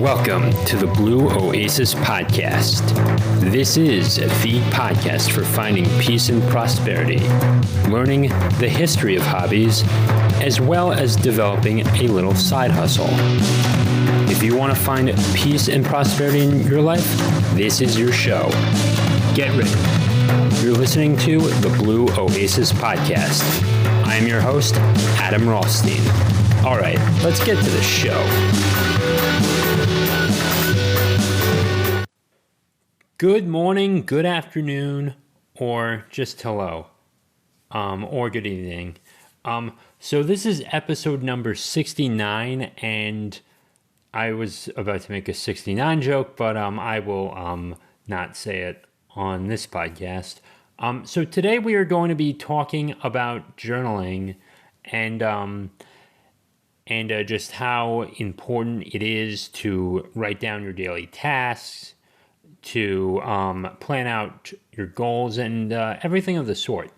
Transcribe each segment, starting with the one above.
Welcome to the Blue Oasis podcast. This is the podcast for finding peace and prosperity, learning the history of hobbies, as well as developing a little side hustle. If you want to find peace and prosperity in your life, this is your show. Get ready. You're listening to the Blue Oasis podcast. I am your host, Adam Rothstein. All right, let's get to the show. Good morning, good afternoon, or just hello, or good evening. So this is episode number 69, and I was about to make a 69 joke, but I will not say it on this podcast. So today we are going to be talking about journaling and just how important it is to write down your daily tasks, to plan out your goals and everything of the sort.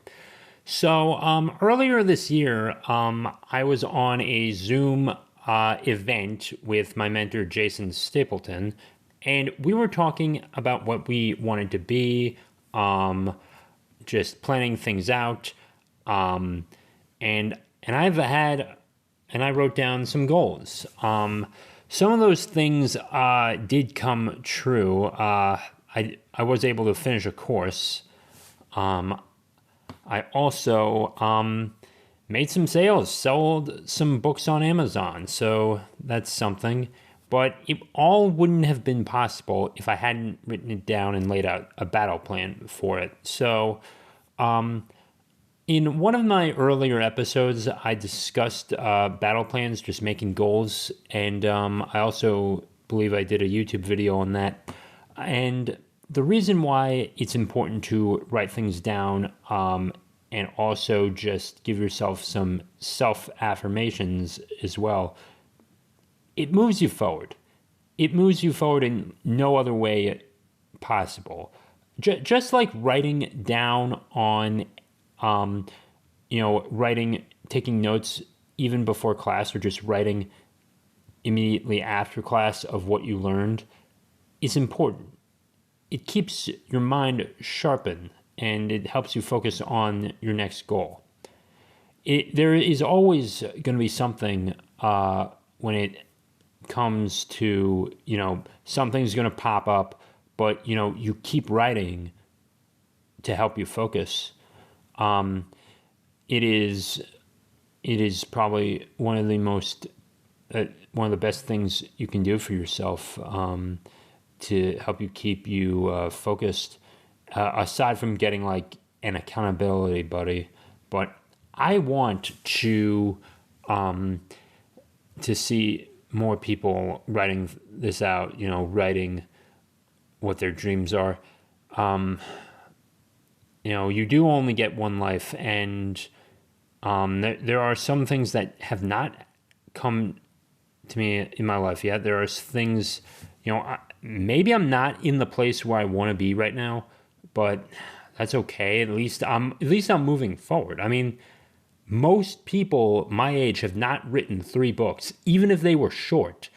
So earlier this year, I was on a Zoom event with my mentor, Jason Stapleton, and we were talking about what we wanted to be, just planning things out, and I wrote down some goals. Some of those things did come true. I was able to finish a course. I also made some sales, sold some books on Amazon, so that's something. But it all wouldn't have been possible if I hadn't written it down and laid out a battle plan for it. So in one of my earlier episodes, I discussed battle plans, just making goals, and I also believe I did a YouTube video on that. And the reason why it's important to write things down and also just give yourself some self-affirmations as well, it moves you forward. It moves you forward in no other way possible. Just like writing down on taking notes even before class or just writing immediately after class of what you learned is important. It keeps your mind sharpened and it helps you focus on your next goal. There is always going to be something when it comes to, something's going to pop up, but, you keep writing to help you focus. It is probably one of the best things you can do for yourself to help you keep you focused. Aside from getting like an accountability buddy, but I want to see more people writing this out. Writing what their dreams are. You do only get one life, and there are some things that have not come to me in my life yet. There are things, maybe I'm not in the place where I want to be right now, but that's okay. At least I'm moving forward. I mean, most people my age have not written 3 books, even if they were short.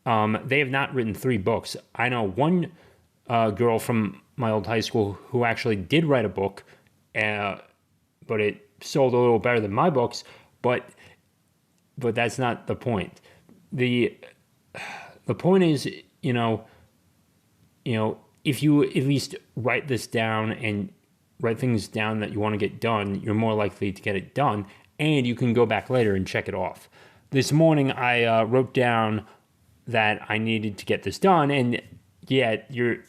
They have not written 3 books. I know one girl from my old high school who actually did write a book, but it sold a little better than my books. But that's not the point. The point is, if you at least write this down and write things down that you want to get done, you're more likely to get it done, and you can go back later and check it off. This morning, I wrote down that I needed to get this done, and yet you're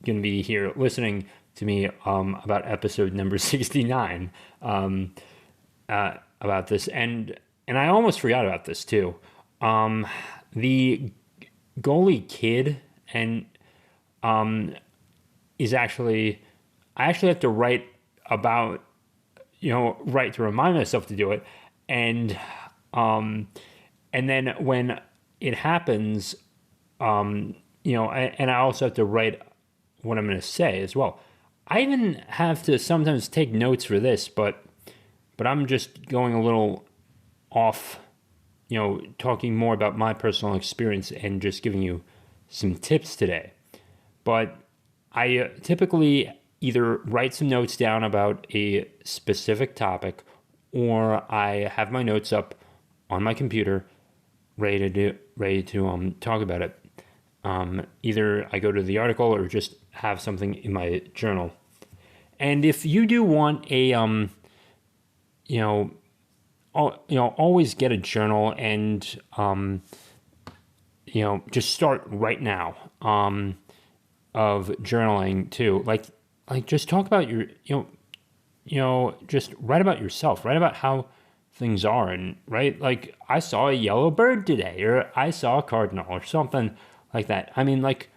going to be here listening to me about episode number 69 about this, and I almost forgot about this too. The goalie kid and is actually, I actually have to write about, write to remind myself to do it, and then when it happens, and I also have to write what I'm going to say as well. I even have to sometimes take notes for this, but I'm just going a little off talking more about my personal experience and just giving you some tips today. But I typically either write some notes down about a specific topic, or I have my notes up on my computer ready to talk about it. Either I go to the article or just have something in my journal. And if you do want a always get a journal and just start right now of journaling too. Like just talk about your just write about yourself, write about how things are, and right, like I saw a yellow bird today, or I saw a cardinal, or something like that. I mean, like,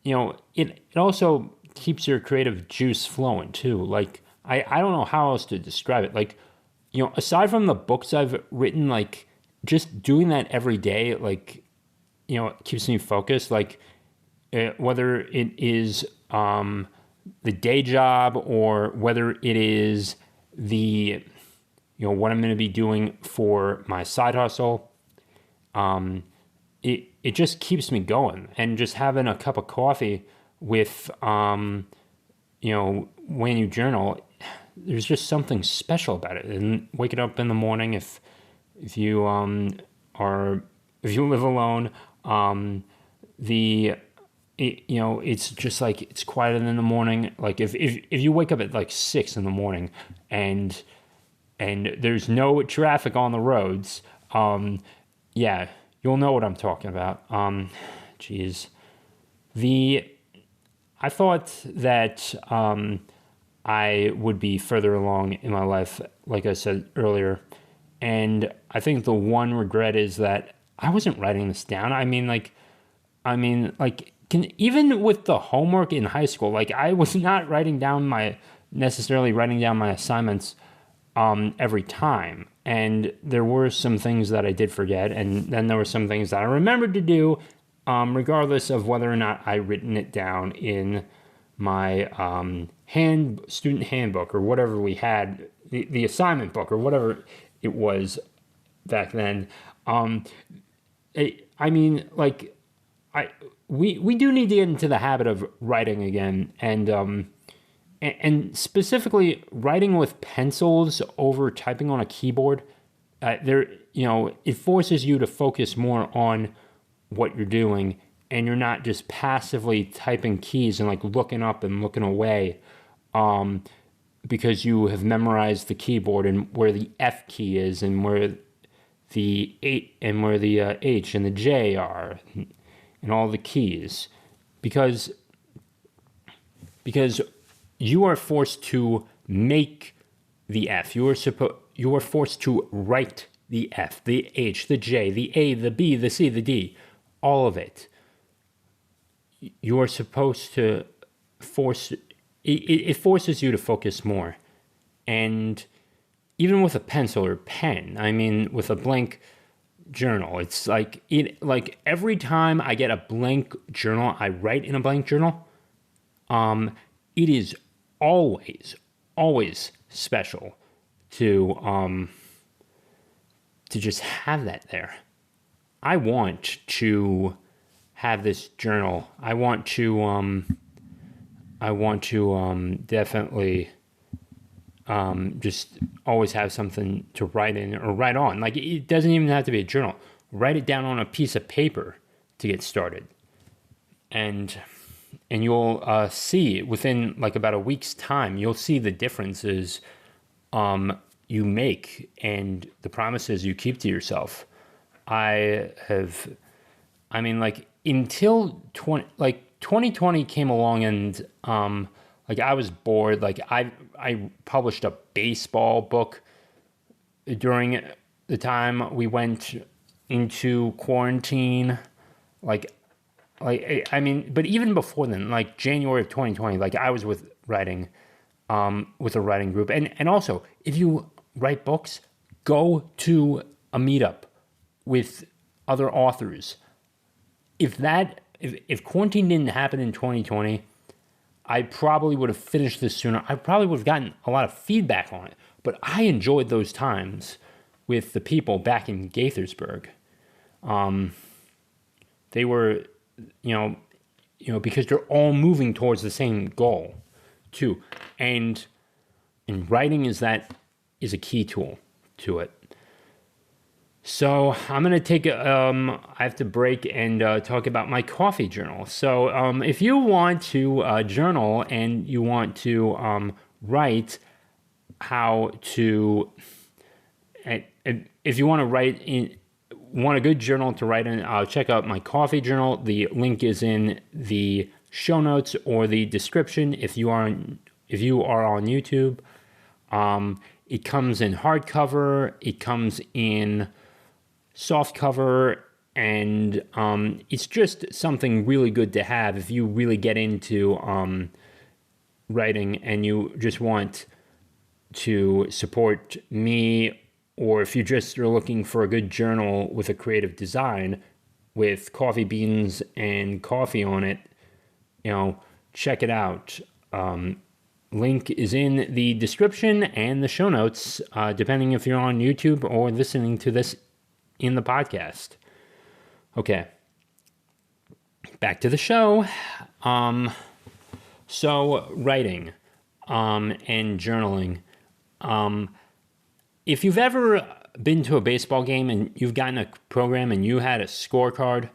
it also keeps your creative juice flowing too. Like I don't know how else to describe it. Like, aside from the books I've written, like just doing that every day, like, it keeps me focused. Like whether it is the day job, or whether it is the what I'm going to be doing for my side hustle, it just keeps me going. And just having a cup of coffee with when you journal, there's just something special about it. And waking up in the morning, if you live alone, it's just like it's quiet in the morning. Like if you wake up at like 6 in, and there's no traffic on the roads, yeah, you'll know what I'm talking about. I thought that I would be further along in my life, like I said earlier, and I think the one regret is that I wasn't writing this down. Even with the homework in high school, like I was not necessarily writing down my assignments every time. And there were some things that I did forget, and then there were some things that I remembered to do, regardless of whether or not I written it down in my student handbook, or whatever we had, the assignment book, or whatever it was back then. We do need to get into the habit of writing again, and specifically writing with pencils over typing on a keyboard. It forces you to focus more on what you're doing, and you're not just passively typing keys and like looking up and looking away, because you have memorized the keyboard and where the F key is, and where the H and the J are, and all the keys, because you are forced to make the F. You are forced to write the F, the H, the J, the A, the B, the C, the D, all of it. You are supposed to it forces you to focus more. And even with a pencil or pen, with a blank journal, it's like every time I get a blank journal, I write in a blank journal, it is always special to just have that there. I want to have this journal. I want to definitely just always have something to write in or write on. Like, it doesn't even have to be a journal. Write it down on a piece of paper to get started. And you'll see within like about a week's time, you'll see the differences you make and the promises you keep to yourself. Until 2020 came along, and I was bored. Like I published a baseball book during the time we went into quarantine. But even before then, like January of 2020, like I was with a writing group. And also, if you write books, go to a meetup with other authors. If quarantine didn't happen in 2020, I probably would have finished this sooner. I probably would have gotten a lot of feedback on it. But I enjoyed those times with the people back in Gaithersburg. They were, because they're all moving towards the same goal, too. And writing is a key tool to it. So I'm going to take I have to break and talk about my coffee journal. So if you want to journal and you want to write how to, if you want to want a good journal to write in, check out my coffee journal. The link is in the show notes or the description if you are on YouTube. It comes in hardcover. It comes in soft cover, and it's just something really good to have if you really get into writing and you just want to support me, or if you just are looking for a good journal with a creative design with coffee beans and coffee on it, check it out. Link is in the description and the show notes, depending if you're on YouTube or listening to this in the podcast. Okay, back to the show. So writing and journaling. If you've ever been to a baseball game and you've gotten a program and you had a scorecard,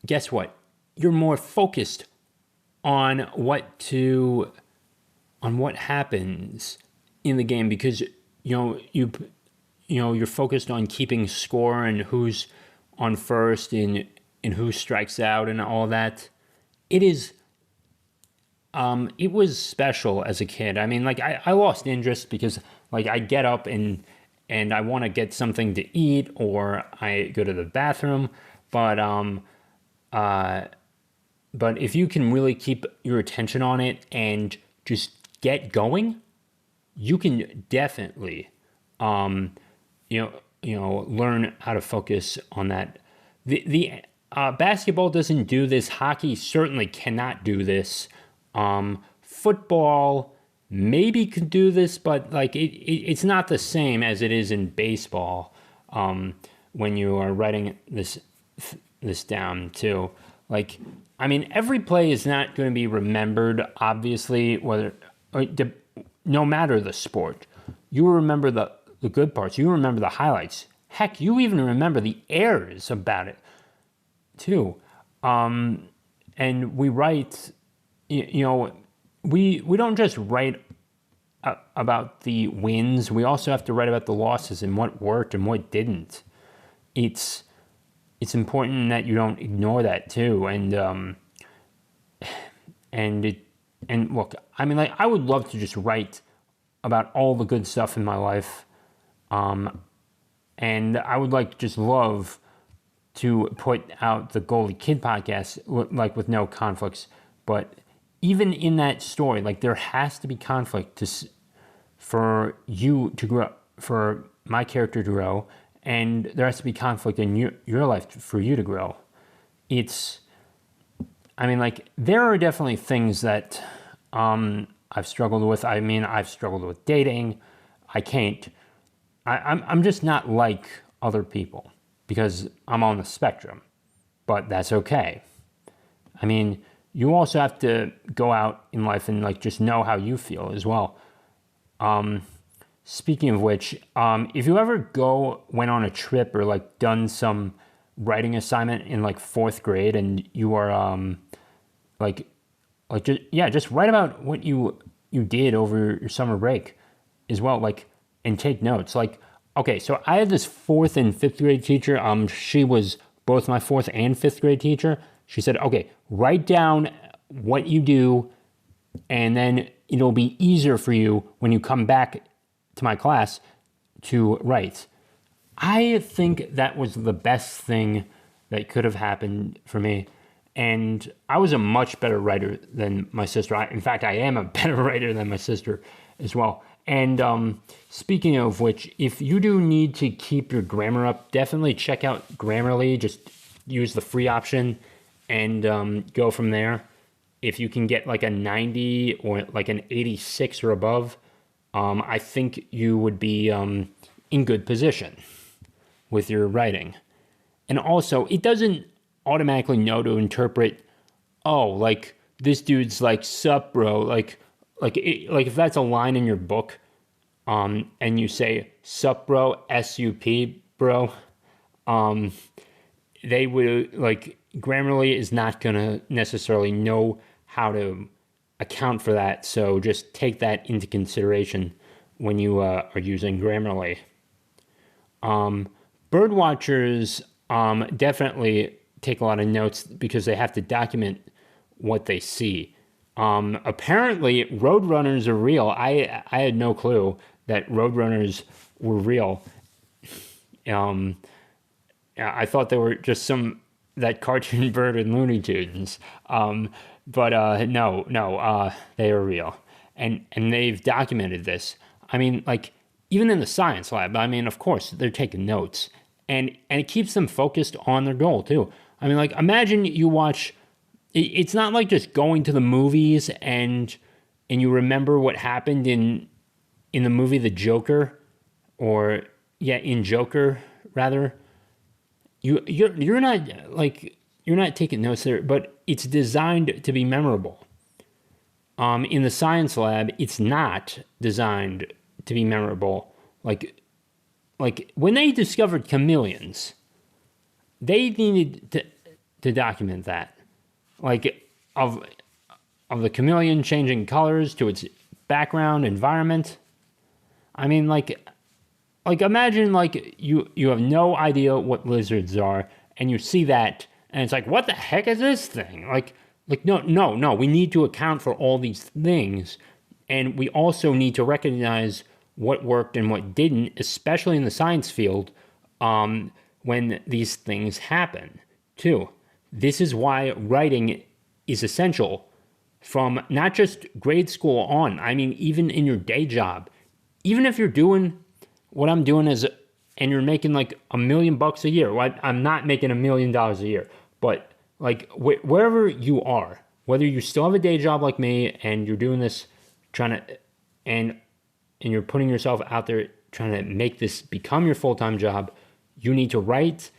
guess what? You're more focused on what happens in the game because you're focused on keeping score and who's on first and who strikes out and all that. It was special as a kid. I mean, like I lost interest because like I get up and I want to get something to eat or I go to the bathroom, but if you can really keep your attention on it and just get going, you can definitely learn how to focus on that. The basketball doesn't do this. Hockey certainly cannot do this. Football maybe could do this, but like it's not the same as it is in baseball. When you are writing this down too, like I mean, every play is not going to be remembered. Obviously, no matter the sport, you remember the good parts. You remember the highlights. Heck, you even remember the errors about it too. And we write, we don't just write about the wins. We also have to write about the losses and what worked and what didn't. It's important that you don't ignore that too. And look, I mean, like I would love to just write about all the good stuff in my life. And I would love to put out the Goalie Kid podcast, like with no conflicts. But even in that story, like there has to be conflict for you to grow, for my character to grow, and there has to be conflict in your life for you to grow. There are definitely things that I've struggled with. I mean, I've struggled with dating. I'm just not like other people because I'm on the spectrum, but that's okay. I mean, you also have to go out in life and like just know how you feel as well. Speaking of which, if you ever went on a trip or like done some writing assignment in like 4th grade and you are just write about what you did over your summer break as well, like, and take notes. Like, okay, so I had this 4th and 5th grade teacher. She was both my 4th and 5th grade teacher. She said, okay, write down what you do, and then it'll be easier for you when you come back to my class to write. I think that was the best thing that could have happened for me. And I was a much better writer than my sister. In fact, I am a better writer than my sister as well. And speaking of which, if you do need to keep your grammar up, definitely check out Grammarly. Just use the free option and go from there. If you can get like a 90 or like an 86 or above, I think you would be in good position with your writing. And also, it doesn't automatically know to interpret, oh, like this dude's like sup, bro. Like if that's a line in your book, and you say sup, bro, S-U-P, bro, they would like Grammarly is not gonna necessarily know how to account for that. So just take that into consideration when you are using Grammarly. Bird watchers definitely take a lot of notes because they have to document what they see. Apparently, roadrunners are real. I had no clue that roadrunners were real. I thought they were just that cartoon bird in Looney Tunes. But no, they are real, and they've documented this. I mean, like even in the science lab. I mean, of course they're taking notes, and it keeps them focused on their goal too. I mean, like imagine you watch. It's not like just going to the movies and you remember what happened in the movie The Joker, or in Joker rather. You're not taking notes there, but it's designed to be memorable. In the science lab, it's not designed to be memorable. Like when they discovered chameleons, they needed to document that. Like of the chameleon changing colors to its background environment. I mean, like imagine like you have no idea what lizards are, and you see that, and it's like, what the heck is this thing? Like no, we need to account for all these things, and we also need to recognize what worked and what didn't, especially in the science field, when these things happen too. This is why writing is essential from not just grade school on. I mean, even in your day job, even if you're doing what I'm doing and you're making like $1 million a year. Well, I'm not making $1 million a year, but like wherever you are, whether you still have a day job like me and you're doing this, and you're putting yourself out there trying to make this become your full-time job, you need to write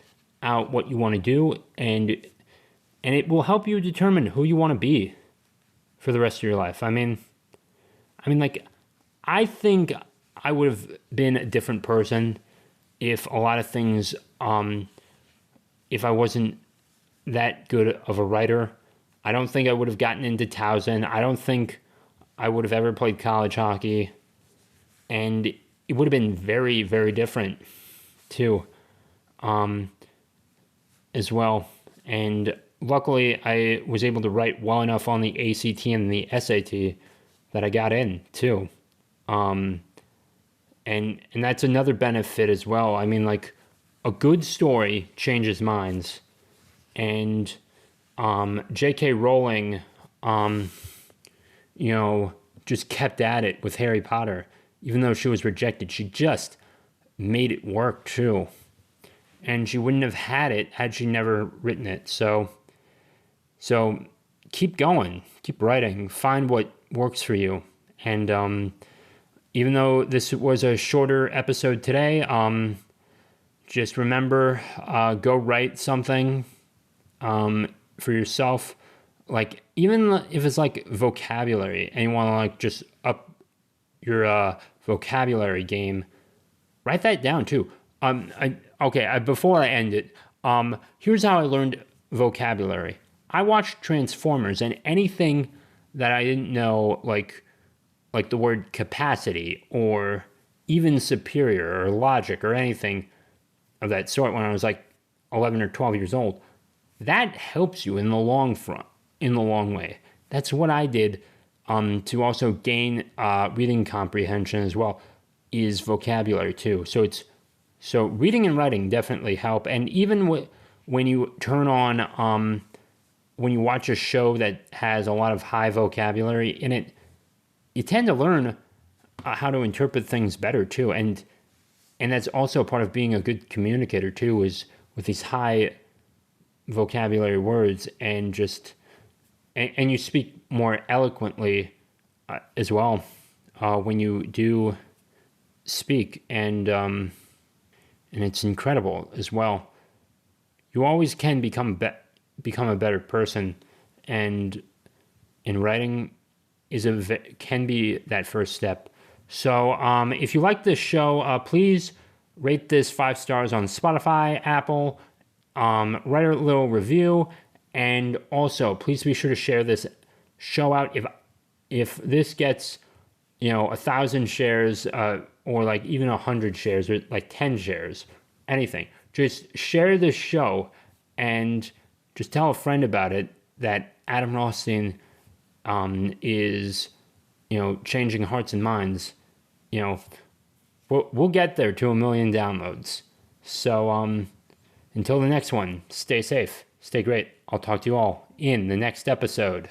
out what you want to do, and it will help you determine who you want to be for the rest of your life. I mean, like, I think I would have been a different person if a lot of things, if I wasn't that good of a writer. I don't think I would have gotten into Towson. I don't think I would have ever played college hockey. And it would have been very, very different too, as well. And luckily, I was able to write well enough on the ACT and the SAT that I got in too. And that's another benefit as well. I mean, like, a good story changes minds. And J.K. Rowling, just kept at it with Harry Potter. Even though she was rejected, she just made it work too. And she wouldn't have had it had she never written it. So keep going, keep writing, find what works for you. And even though this was a shorter episode today, just remember, go write something for yourself. Like, even if it's like vocabulary and you want to like just up your vocabulary game, write that down too. Before I end it, here's how I learned vocabulary. I watched Transformers, and anything that I didn't know, like the word capacity or even superior or logic or anything of that sort when I was like 11 or 12 years old, that helps you in the long way. That's what I did to also gain reading comprehension as well, is vocabulary too. So reading and writing definitely help. And even when you turn on, when you watch a show that has a lot of high vocabulary in it, you tend to learn how to interpret things better too. And that's also part of being a good communicator too, is with these high vocabulary words, and you speak more eloquently as well when you do speak. And and it's incredible as well. You always can become a better person, and writing can be that first step. So if you like this show, please rate this 5 stars on Spotify, Apple, write a little review, and also please be sure to share this show out. If this gets 1,000 shares, or like even 100 shares, or like 10 shares, anything, just share this show and just tell a friend about it, that Adam Rothstein is changing hearts and minds. We'll get there to 1 million downloads. So until the next one, stay safe, stay great. I'll talk to you all in the next episode.